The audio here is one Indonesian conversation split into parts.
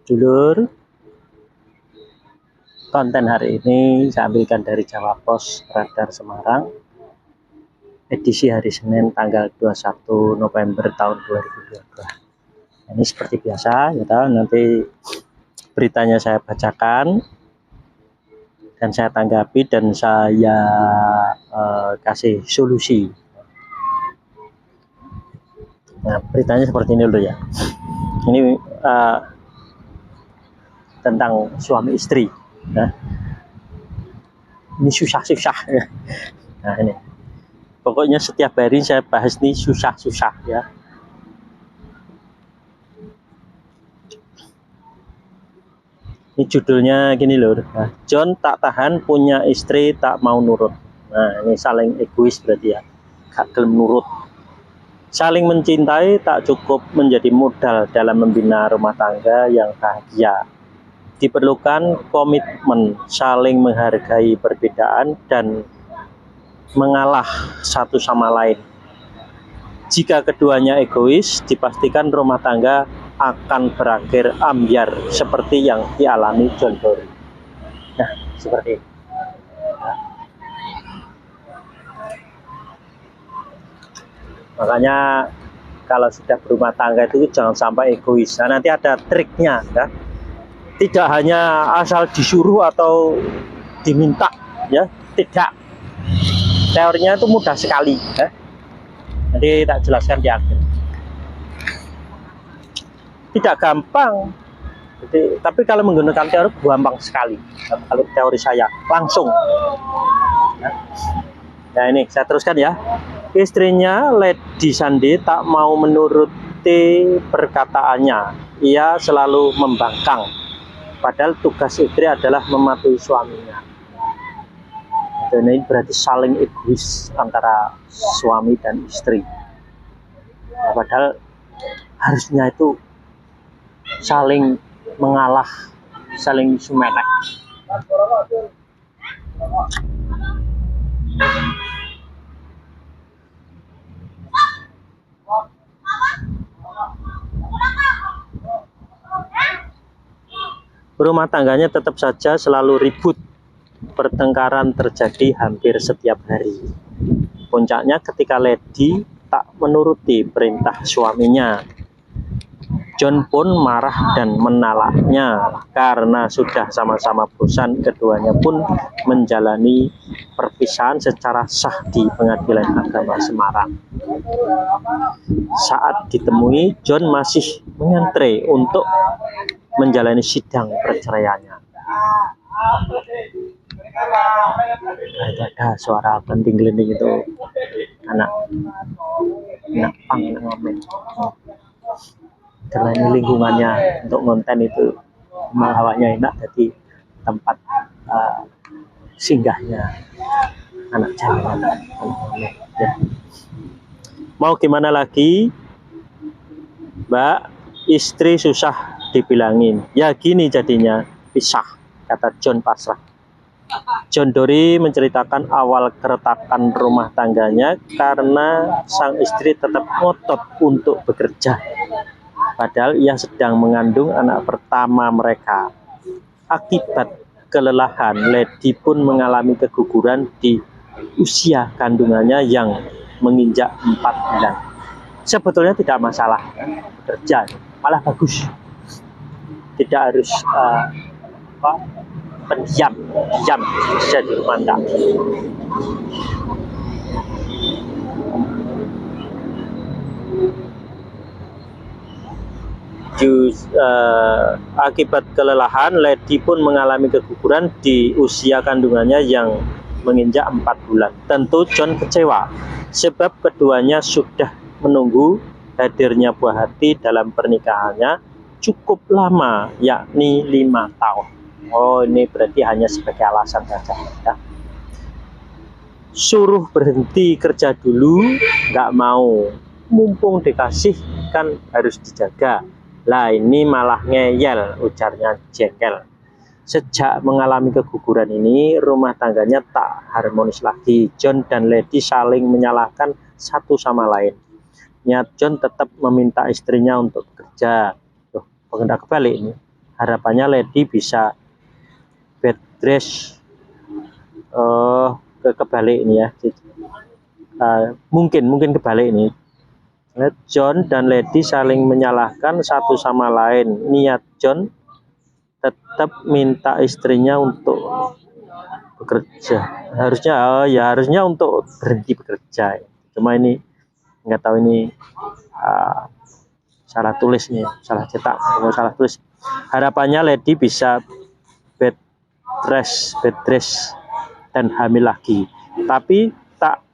Dulur, konten hari ini saya ambilkan dari Jawa Pos Radar Semarang, edisi hari Senin tanggal 21 November tahun 2022. Ini seperti biasa, ya tahu, nanti beritanya saya bacakan dan saya tanggapi dan saya kasih solusi. Nah, beritanya seperti ini dulu ya. Ini tentang suami istri. Nah, ini susah-susah ya. Nah, ini pokoknya setiap hari saya bahas ini susah-susah ya. Ini judulnya gini loh. Nah, John tak tahan punya istri tak mau nurut. Nah, ini saling egois berarti ya. Gak gelem nurut. Saling mencintai tak cukup menjadi modal dalam membina rumah tangga yang bahagia. Diperlukan komitmen, saling menghargai perbedaan dan mengalah satu sama lain. Jika keduanya egois, dipastikan rumah tangga akan berakhir ambyar seperti yang dialami John Dory. Nah, seperti ini. Makanya kalau sudah berumah tangga itu jangan sampai egois. Nah, nanti ada triknya ya. Tidak hanya asal disuruh atau diminta ya, tidak. Teorinya itu mudah sekali ya. Nanti tak jelaskan di akhir. Tidak gampang. Jadi, tapi kalau menggunakan teori gampang sekali. Kalau teori saya langsung. Nah, ini saya teruskan ya. Istrinya Lady Sandi tak mau menuruti perkataannya. Ia selalu membangkang. Padahal tugas istri adalah mematuhi suaminya. Dan ini berarti saling egois antara suami dan istri. Nah, padahal harusnya itu saling mengalah, saling sumenek. Rumah tangganya tetap saja selalu ribut. Pertengkaran terjadi hampir setiap hari. Puncaknya ketika Lady tak menuruti perintah suaminya. John pun marah dan menalaknya. Karena sudah sama-sama bosan, keduanya pun menjalani perpisahan secara sah di Pengadilan Agama Semarang. Saat ditemui, John masih mengantre untuk menjalani sidang perceraiannya. Ada suara penting-penting itu anak pang ngamen. Karena ini lingkungannya untuk konten itu hawanya enak, jadi tempat singgahnya anak jalanan. Ya. Mau gimana lagi, Mbak? Istri susah dibilangin. Ya gini jadinya, pisah, kata John pasrah. John Dory menceritakan awal keretakan rumah tangganya karena sang istri tetap ngotot untuk bekerja. Padahal ia sedang mengandung anak pertama mereka. Akibat kelelahan, Lady pun mengalami keguguran di usia kandungannya yang menginjak 4 bulan. Sebetulnya tidak masalah bekerja, malah bagus. Tidak harus pendiam bisa di rumah tangga. Akibat kelelahan, Lady pun mengalami keguguran di usia kandungannya yang menginjak 4 bulan. Tentu John kecewa, sebab keduanya sudah menunggu hadirnya buah hati dalam pernikahannya cukup lama, yakni 5 tahun. Oh, ini berarti hanya sebagai alasan saja ya. Suruh berhenti kerja dulu, nggak mau. Mumpung dikasih kan harus dijaga. Lah ini malah ngeyel, ujarnya jengkel. Sejak mengalami keguguran ini, rumah tangganya tak harmonis lagi. John dan Lady saling menyalahkan satu sama lain. Niat John tetap meminta istrinya untuk bekerja. Tuh, pengendak kebalik ini. harapannya Lady bisa bed rest kebalik ini ya. Mungkin kebalik ini. John dan Lady saling menyalahkan satu sama lain. Niat John tetap minta istrinya untuk bekerja. Harusnya untuk berhenti bekerja. Cuma ini nggak tahu ini salah tulis nih, salah cetak atau salah tulis. Harapannya Lady bisa bed rest dan hamil lagi. Tapi tak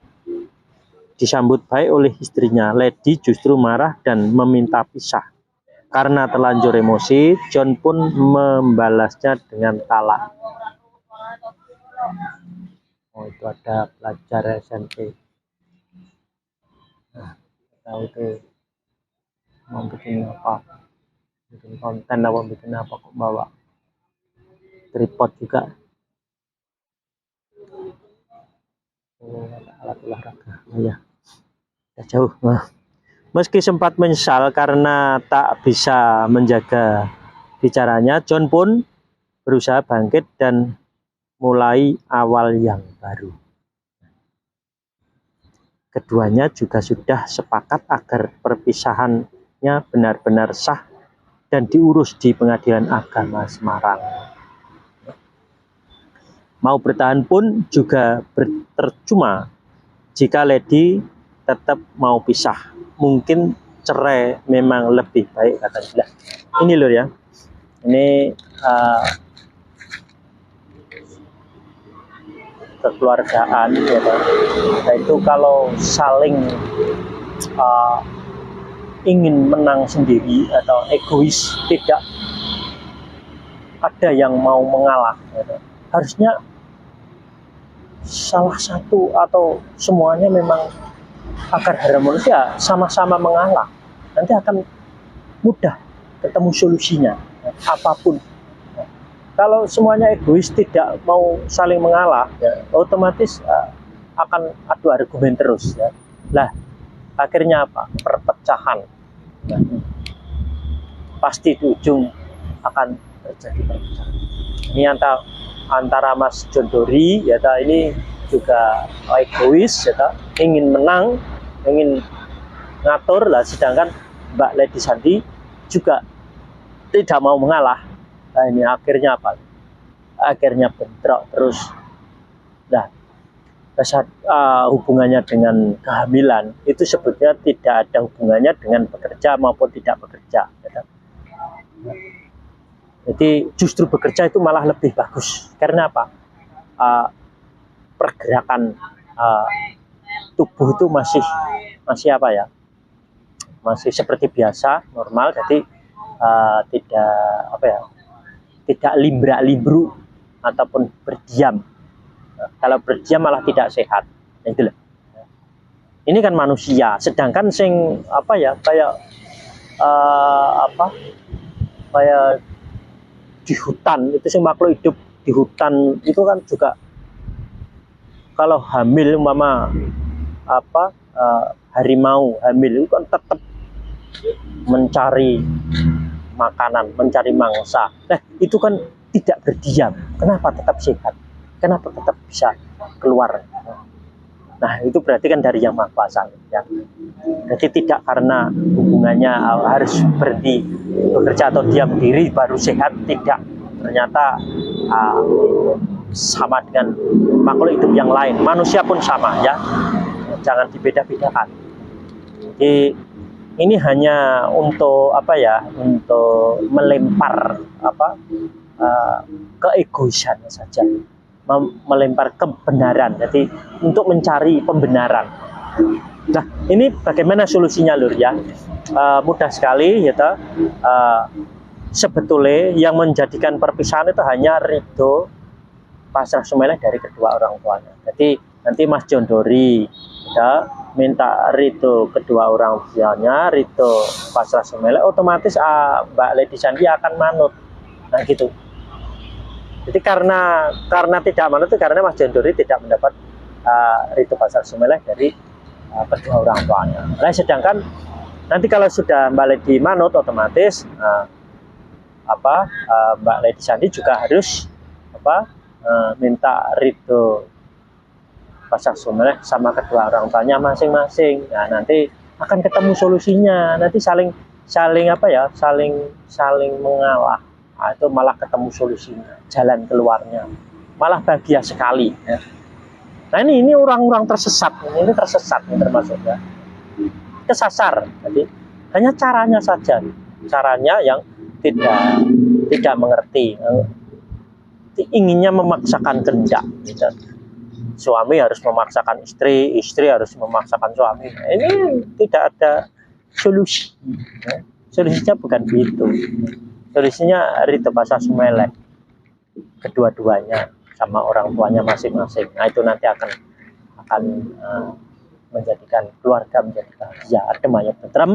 disambut baik oleh istrinya. Lady justru marah dan meminta pisah. Karena terlanjur emosi, John pun membalasnya dengan talak. Oh, itu ada pelajar SMP. Nah, tahu itu mau bikin apa? Bikin konten apa bikin apa kok bawa tripod juga. Oh, alat olahraga. Oh, ya. Jauh. Nah, meski sempat menyesal karena tak bisa menjaga bicaranya, John pun berusaha bangkit dan mulai awal yang baru. Keduanya juga sudah sepakat agar perpisahannya benar-benar sah dan diurus di Pengadilan Agama Semarang. Mau bertahan pun juga percuma jika Lady tetap mau pisah. Mungkin cerai memang lebih baik katanya. Ini loh ya. Ini kekeluargaan ya, itu kalau saling ingin menang sendiri atau egois, tidak ada yang mau mengalah ya. Harusnya salah satu atau semuanya memang agar harmonis ya sama-sama mengalah, nanti akan mudah ketemu solusinya apapun. Kalau semuanya egois tidak mau saling mengalah ya, otomatis akan adu argumen terus ya. Lah akhirnya apa? Perpecahan ya. Pasti di ujung akan terjadi perpecahan. Ini antara Mas John Dory ya, ini juga egois ya, ingin menang, ingin ngatur lah, sedangkan Mbak Lady Sandi juga tidak mau mengalah. Nah ini akhirnya apa? Akhirnya bentrok terus. Nah, hubungannya dengan kehamilan itu sebetulnya tidak ada hubungannya dengan bekerja maupun tidak bekerja ya. Jadi justru bekerja itu malah lebih bagus. Karena apa? Pergerakan tubuh itu masih apa ya? Masih seperti biasa, normal. Jadi tidak apa ya? Tidak limbra-limbru ataupun berdiam. Kalau berdiam malah tidak sehat. Itulah. Ini kan manusia. Sedangkan sing apa ya? Kayak kayak di hutan itu, sih makhluk hidup di hutan itu kan juga kalau hamil harimau hamil itu kan tetap mencari makanan, mencari mangsa. Nah itu kan tidak berdiam. Kenapa tetap sehat? Kenapa tetap bisa keluar? Nah itu berarti kan dari Yang Maha Kuasa ya. Jadi tidak karena hubungannya harus berhenti bekerja atau diam diri baru sehat, tidak. Ternyata sama dengan makhluk hidup yang lain, manusia pun sama ya, jangan dibeda-bedakan. Jadi ini hanya untuk apa ya, untuk melempar keegoisan saja, melempar kebenaran, jadi untuk mencari pembenaran. Nah ini bagaimana solusinya Lur ya? Mudah sekali ya. Sebetulnya yang menjadikan perpisahan itu hanya ridho pasrah sumeleh dari kedua orang tuanya. Jadi nanti Mas John Dory ya, minta ridho kedua orang tuanya, ridho pasrah sumeleh, otomatis Mbak Lady Sandi akan manut. Nah gitu. Jadi karena tidak manut itu karena Mas John Dory tidak mendapat ridho pasrah sumeleh dari kedua orang tuanya. Nah sedangkan nanti kalau sudah Mbak Lady manut, otomatis Mbak Lady Sandi juga harus minta ridho pasang surut sama kedua orang tuanya masing-masing. Nah, nanti akan ketemu solusinya. Nanti saling mengalah. Nah, itu malah ketemu solusinya, jalan keluarnya. Malah bahagia sekali. Ya. Nah, ini orang-orang tersesat. Ini tersesat termasuk ya. Kesasar. Jadi hanya caranya saja. Caranya yang tidak mengerti. Inginnya memaksakan kehendak. Gitu. Suami harus memaksakan istri, istri harus memaksakan suami. Ini tidak ada solusi. Solusinya bukan begitu. Solusinya ridho pasang sumelek kedua-duanya sama orang tuanya masing-masing. Nah, itu nanti akan menjadikan keluarga menjadi bahagia, adem ayem tentrem.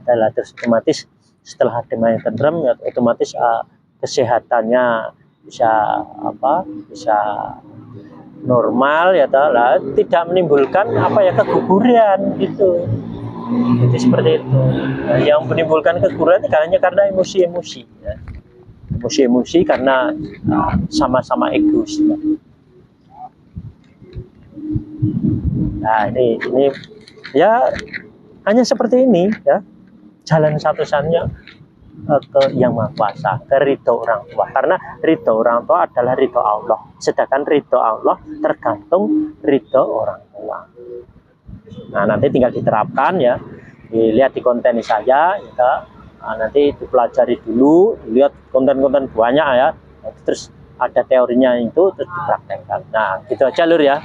Adalah terus otomatis setelah adem ayem tentrem, otomatis kesehatannya bisa normal ya, tidak menimbulkan keguguran gitu. Jadi seperti itu. Nah, yang menimbulkan keguguran hanya karena emosi-emosi ya. Emosi-emosi karena sama-sama egois ya. Nah, ini ya hanya seperti ini ya. Jalan satu-satunya ke Yang Maha Kuasa, ke ridho orang tua. Karena ridho orang tua adalah ridho Allah. Sedangkan ridho Allah tergantung ridho orang tua. Nah, nanti tinggal diterapkan ya. Dilihat di konten saya, ya. Nah, nanti dipelajari dulu, lihat konten-konten banyak ya. Terus ada teorinya itu, terus dipraktekkan. Nah, gitu aja Lur ya.